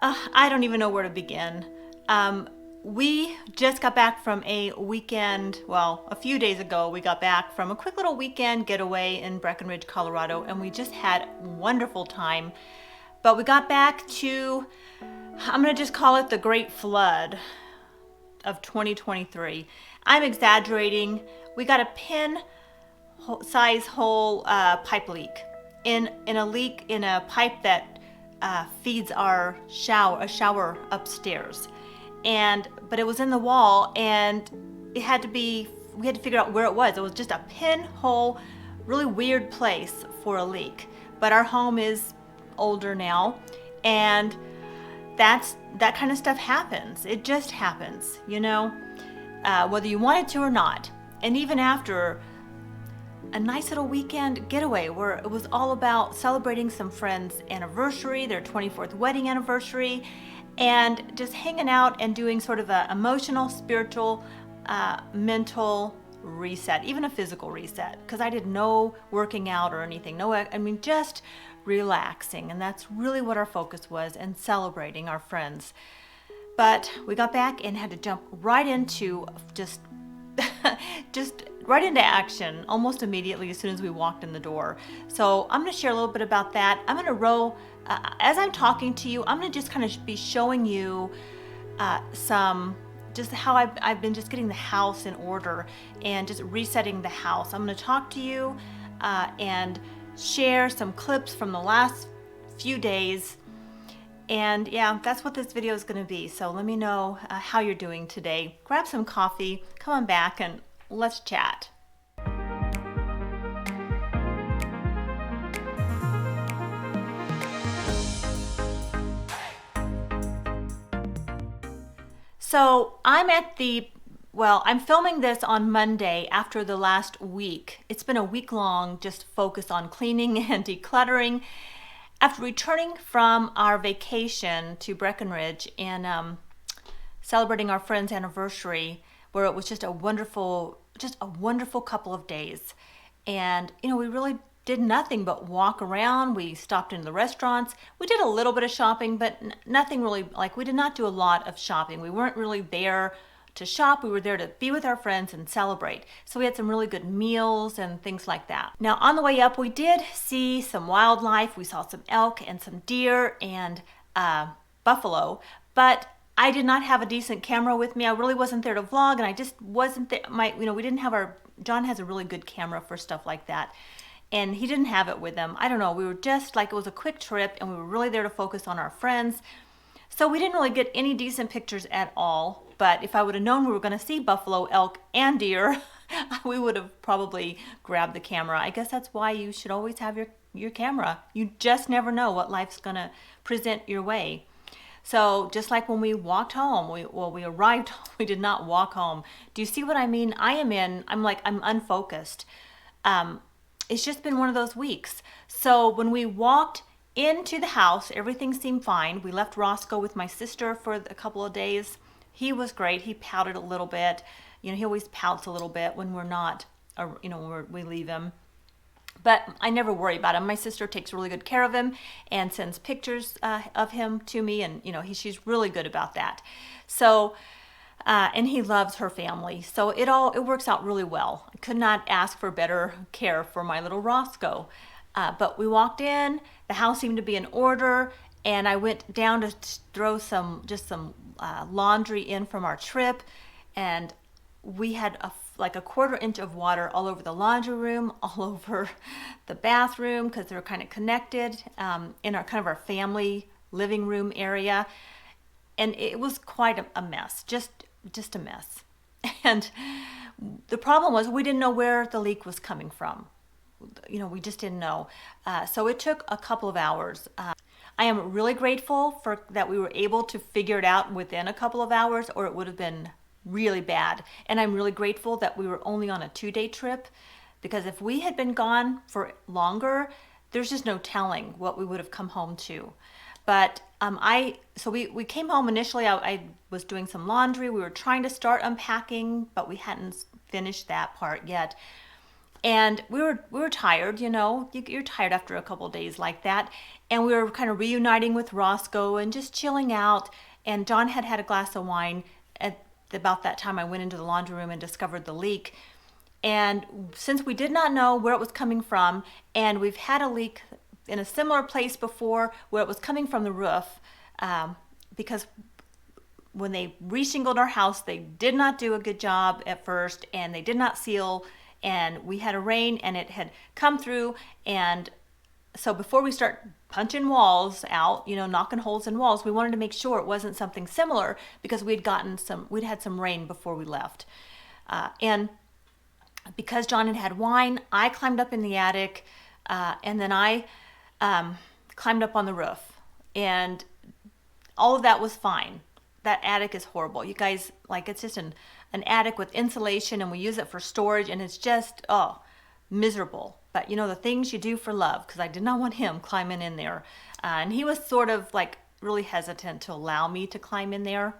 I don't even know where to begin. We just got back from a weekend, well, a few days ago, we got back from a quick little weekend getaway in Breckenridge, Colorado, and we just had a wonderful time. But we got back to, I'm going to just call it the Great Flood of 2023. I'm exaggerating. We got a pin size hole pipe leak in a leak in a pipe that feeds our shower upstairs, but it was in the wall, and we had to figure out where it was. It was just a pinhole, really weird place for a leak. But our home is older now, and that kind of stuff happens. It just happens, whether you want it to or not. And even after a nice little weekend getaway where it was all about celebrating some friends' anniversary, their 24th wedding anniversary, and just hanging out and doing sort of a emotional, spiritual, mental reset, even a physical reset, because I did no working out or anything. Just relaxing, and that's really what our focus was, and celebrating our friends. But we got back and had to jump right into just right into action almost immediately as soon as we walked in the door. So I'm going to share a little bit about that. I'm going to roll, as I'm talking to you, I'm going to just kind of be showing you just how I've been just getting the house in order and just resetting the house. I'm going to talk to you and share some clips from the last few days. And yeah, that's what this video is going to be. So let me know how you're doing today. Grab some coffee, come on back, and let's chat. So I'm filming this on Monday after the last week. It's been a week long just focus on cleaning and decluttering. After returning from our vacation to Breckenridge and celebrating our friend's anniversary, where it was just a wonderful couple of days. And, we really did nothing but walk around. We stopped into the restaurants. We did a little bit of shopping, but nothing really, we did not do a lot of shopping. We weren't really there to shop. We were there to be with our friends and celebrate. So we had some really good meals and things like that. Now, on the way up, we did see some wildlife. We saw some elk and some deer and buffalo, but I did not have a decent camera with me. I really wasn't there to vlog, and I just wasn't there. We didn't have John has a really good camera for stuff like that, and he didn't have it with him. I don't know. We were just it was a quick trip, and we were really there to focus on our friends. So we didn't really get any decent pictures at all. But if I would have known we were going to see buffalo, elk, and deer, we would have probably grabbed the camera. I guess that's why you should always have your camera. You just never know what life's going to present your way. So just like when we walked home, we arrived home, we did not walk home. Do you see what I mean? I'm unfocused. It's just been one of those weeks. So when we walked into the house, everything seemed fine. We left Roscoe with my sister for a couple of days. He was great. He pouted a little bit. He always pouts a little bit when we're not, when we leave him. But I never worry about him. My sister takes really good care of him and sends pictures of him to me, and she's really good about that. So, and he loves her family. So it works out really well. I could not ask for better care for my little Roscoe. But we walked in. The house seemed to be in order, and I went down to throw some laundry in from our trip, and we had a quarter inch of water all over the laundry room, all over the bathroom, because they're kind of connected in our family living room area, and it was quite a mess, just a mess. And the problem was we didn't know where the leak was coming from. We just didn't know. So it took a couple of hours. I am really grateful that we were able to figure it out within a couple of hours, or it would have been really bad. And I'm really grateful that we were only on a 2-day trip, because if we had been gone for longer, there's just no telling what we would have come home to. But we came home initially. I was doing some laundry. We were trying to start unpacking, but we hadn't finished that part yet. And we were tired, you're tired after a couple of days like that. And we were kind of reuniting with Roscoe and just chilling out. And John had had a glass of wine. At about that time, I went into the laundry room and discovered the leak. And since we did not know where it was coming from, and we've had a leak in a similar place before where it was coming from the roof, because when they reshingled our house, they did not do a good job at first, and they did not seal, and we had a rain, and it had come through. And so before we start punching walls out, knocking holes in walls, we wanted to make sure it wasn't something similar, because we'd had some rain before we left. And because John had had wine, I climbed up in the attic, and then I climbed up on the roof, and all of that was fine. That attic is horrible. You guys, it's just an attic with insulation, and we use it for storage, and it's just, miserable. But the things you do for love, because I did not want him climbing in there. And he was sort of really hesitant to allow me to climb in there.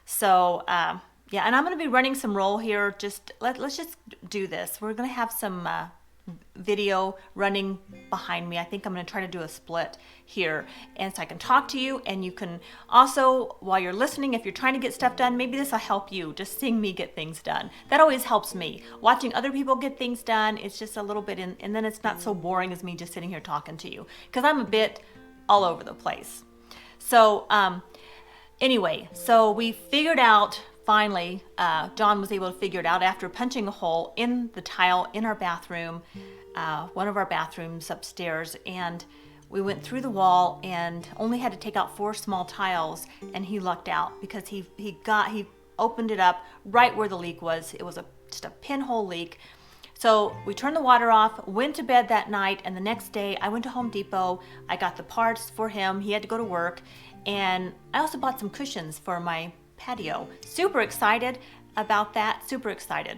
So, yeah, and I'm going to be running some roll here. Let's just do this. We're going to have some video running behind me. I think I'm going to try to do a split here, and so I can talk to you, and you can also, while you're listening, if you're trying to get stuff done, maybe this will help you, just seeing me get things done. That always helps me. Watching other people get things done, it's just a little bit and then it's not so boring as me just sitting here talking to you, because I'm a bit all over the place. So anyway, so we figured out finally, John was able to figure it out after punching a hole in the tile in our bathroom, one of our bathrooms upstairs, and we went through the wall and only had to take out 4 small tiles, and he lucked out because he opened it up right where the leak was. It was just a pinhole leak. So we turned the water off, went to bed that night, and the next day I went to Home Depot. I got the parts for him. He had to go to work, and I also bought some cushions for my patio. Super excited about that. Super excited.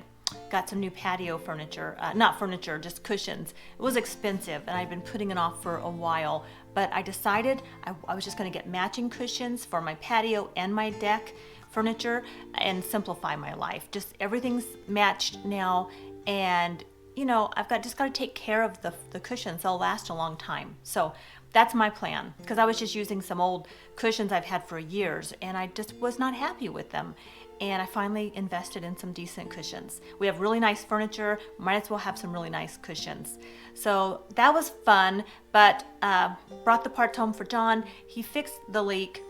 Got some new patio furniture. Not furniture, just cushions. It was expensive, and I'd been putting it off for a while, but I decided I was just going to get matching cushions for my patio and my deck furniture and simplify my life. Just everything's matched now, and I've just got to take care of the cushions. They'll last a long time. So that's my plan, because I was just using some old cushions I've had for years, and I just was not happy with them. And I finally invested in some decent cushions. We have really nice furniture, might as well have some really nice cushions. So that was fun, but brought the parts home for John. He fixed the leak,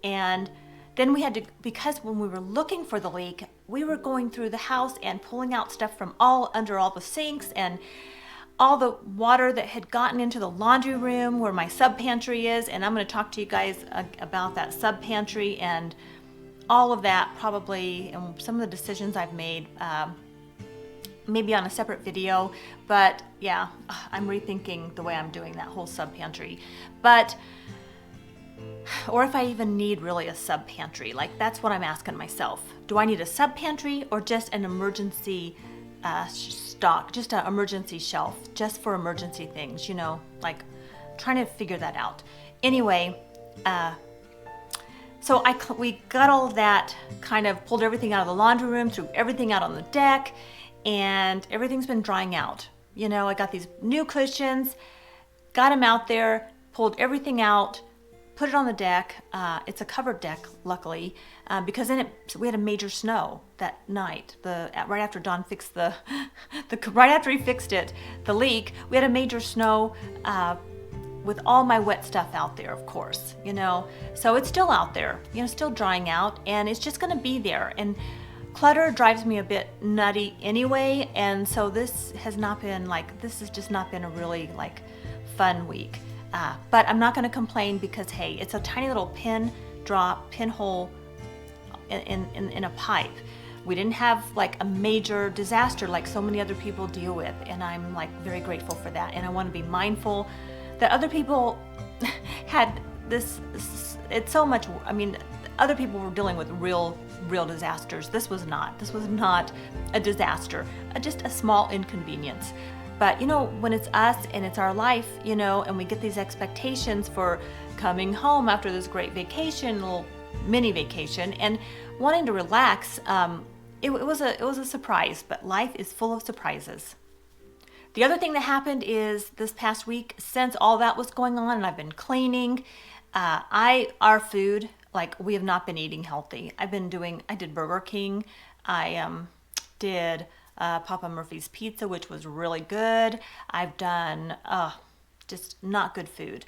and then we had to, because when we were looking for the leak, we were going through the house and pulling out stuff from under all the sinks, and all the water that had gotten into the laundry room where my sub pantry is. And I'm going to talk to you guys about that sub pantry and all of that, probably, and some of the decisions I've made, maybe on a separate video. But yeah, I'm rethinking the way I'm doing that whole sub pantry. Or if I even need really a sub pantry. That's what I'm asking myself. Do I need a sub pantry or just an emergency stock, just an emergency shelf, just for emergency things, trying to figure that out. Anyway, so we got all of that, kind of pulled everything out of the laundry room, threw everything out on the deck, and everything's been drying out. I got these new cushions, got them out there, pulled everything out, put it on the deck. It's a covered deck, luckily, because we had a major snow that night. Right after Don fixed right after he fixed it, the leak, we had a major snow with all my wet stuff out there, of course. So it's still out there, still drying out, and it's just going to be there. And clutter drives me a bit nutty anyway, and so this has just not been a really fun week. But I'm not going to complain, because hey, it's a tiny little pinhole in a pipe. We didn't have a major disaster like so many other people deal with, and I'm very grateful for that. And I want to be mindful that other people had this. It's so much. Other people were dealing with real disasters. This was not a disaster. Just a small inconvenience. But when it's us and it's our life, and we get these expectations for coming home after this great vacation, little mini vacation, and wanting to relax, it was a surprise. But life is full of surprises. The other thing that happened is this past week, since all that was going on and I've been cleaning, our food, like, we have not been eating healthy. I did Burger King. I did Papa Murphy's Pizza, which was really good. I've done just not good food.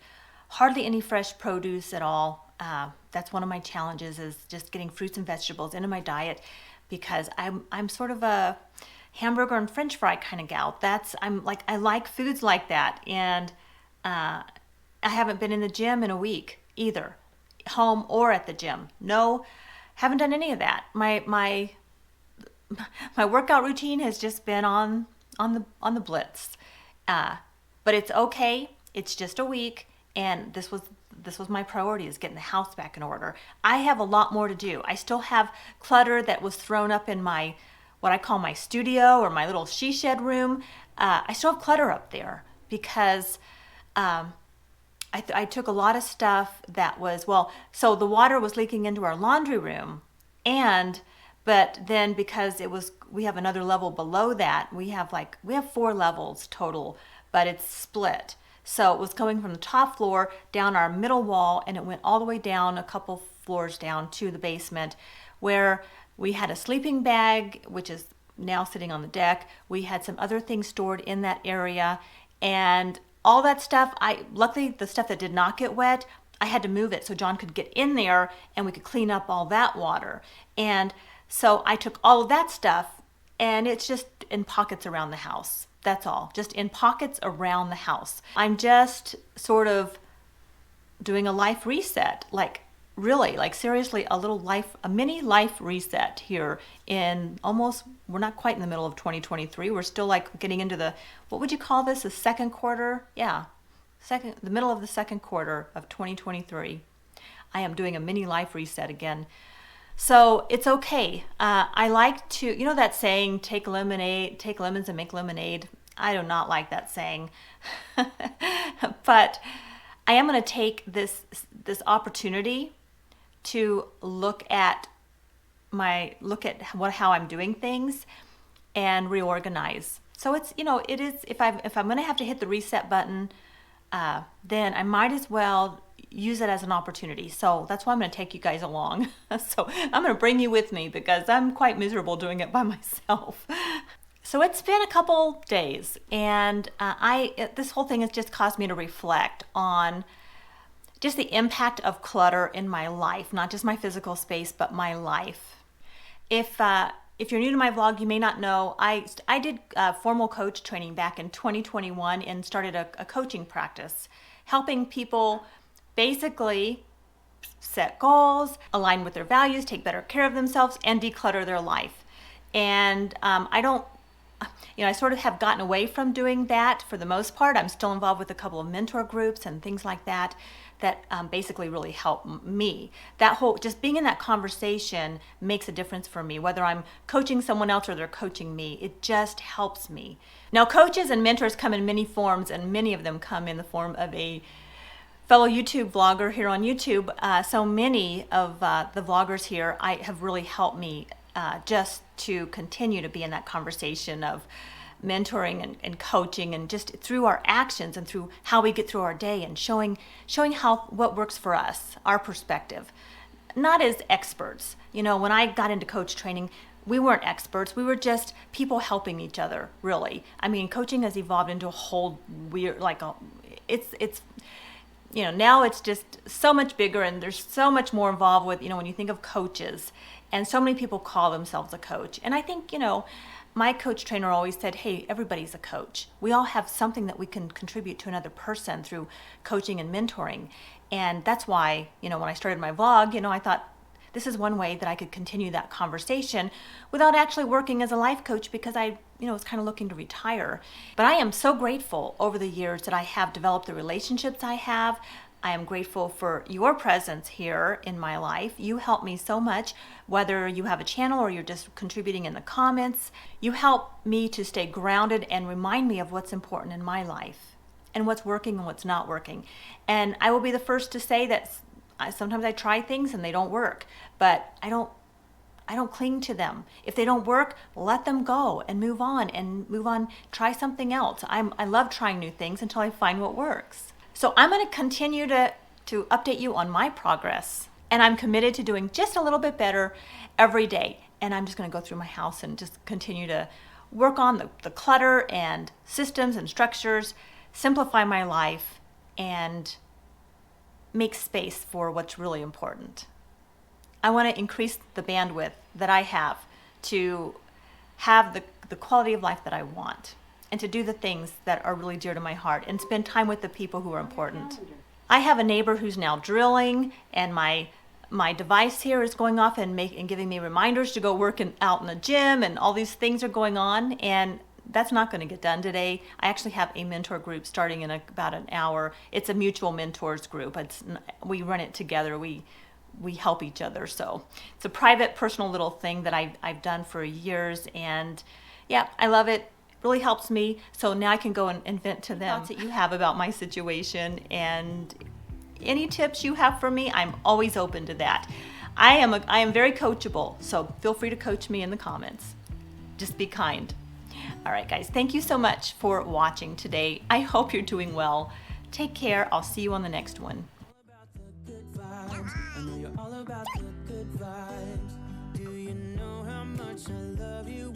Hardly any fresh produce at all. That's one of my challenges, is just getting fruits and vegetables into my diet, because I'm sort of a hamburger and French fry kind of gal. I like foods like that, and I haven't been in the gym in a week either, home or at the gym. No, haven't done any of that. My workout routine has just been on the blitz. But it's okay. It's just a week, and this was my priority, is getting the house back in order. I have a lot more to do. I still have clutter that was thrown up in my, what I call my studio, or my little she shed room. I still have clutter up there because I took a lot of stuff that was, so the water was leaking into our laundry room, but then because we have another level below that, we have 4 levels total, but it's split. So it was coming from the top floor down our middle wall, and it went all the way down a couple floors down to the basement, where we had a sleeping bag, which is now sitting on the deck. We had some other things stored in that area, and all that stuff, luckily the stuff that did not get wet, I had to move it so John could get in there and we could clean up all that water. And so I took all of that stuff, and it's just in pockets around the house. That's all, just in pockets around the house. I'm just sort of doing a life reset, really, seriously, a mini life reset here we're not quite in the middle of 2023. We're still getting into what would you call this? The second quarter? Yeah, the middle of the second quarter of 2023. I am doing a mini life reset again. So it's okay. I like to, that saying, take lemons and make lemonade. I do not like that saying. But I am going to take this opportunity to look at how I'm doing things and reorganize. So it's, it is, if I'm going to have to hit the reset button, then I might as well use it as an opportunity. So that's why I'm going to take you guys along. So I'm going to bring you with me, because I'm quite miserable doing it by myself. So it's been a couple days, and this whole thing has just caused me to reflect on just the impact of clutter in my life, not just my physical space, but my life. If you're new to my vlog, you may not know, I did formal coach training back in 2021 and started a coaching practice, helping people basically set goals, align with their values, take better care of themselves, and declutter their life. And I sort of have gotten away from doing that for the most part. I'm still involved with a couple of mentor groups and things like that basically really help me. That whole, just being in that conversation makes a difference for me, whether I'm coaching someone else or they're coaching me. It just helps me. Now, coaches and mentors come in many forms, and many of them come in the form of a fellow YouTube vlogger here on YouTube. So many of the vloggers here have really helped me just to continue to be in that conversation of mentoring and coaching, and just through our actions and through how we get through our day, and showing what works for us, our perspective. Not as experts. When I got into coach training, we weren't experts. We were just people helping each other, really. I mean, coaching has evolved into a whole weird, it's now it's just so much bigger, and there's so much more involved with, when you think of coaches, and so many people call themselves a coach. And I think, my coach trainer always said, hey, everybody's a coach. We all have something that we can contribute to another person through coaching and mentoring. And that's why, when I started my vlog, I thought this is one way that I could continue that conversation without actually working as a life coach, because I was kind of looking to retire. But I am so grateful over the years that I have developed the relationships I have. I am grateful for your presence here in my life. You help me so much, whether you have a channel or you're just contributing in the comments. You help me to stay grounded and remind me of what's important in my life and what's working and what's not working. And I will be the first to say that sometimes I try things and they don't work, but I don't I don't cling to them. If they don't work, let them go and move on try something else. I love trying new things until I find what works. So I'm going to continue to update you on my progress, and I'm committed to doing just a little bit better every day. And I'm just going to go through my house and just continue to work on the clutter and systems and structures, simplify my life, and make space for what's really important. I want to increase the bandwidth that I have to have the quality of life that I want, and to do the things that are really dear to my heart, and spend time with the people who are important. I have a neighbor who's now drilling, and my device here is going off and giving me reminders to go work out in the gym, and all these things are going on, and that's not going to get done today. I actually have a mentor group starting in about an hour. It's a mutual mentors group. We run it together. We help each other. So it's a private, personal little thing that I've done for years, and yeah, I love it. It really helps me. So now I can go and vent to them thoughts that you have about my situation, and any tips you have for me, I'm always open to that. I am very coachable, so feel free to coach me in the comments. Just be kind. All right, guys, thank you so much for watching today. I hope you're doing well. Take care. I'll see you on the next one. I know you're all about the good vibes. Do you know how much I love you?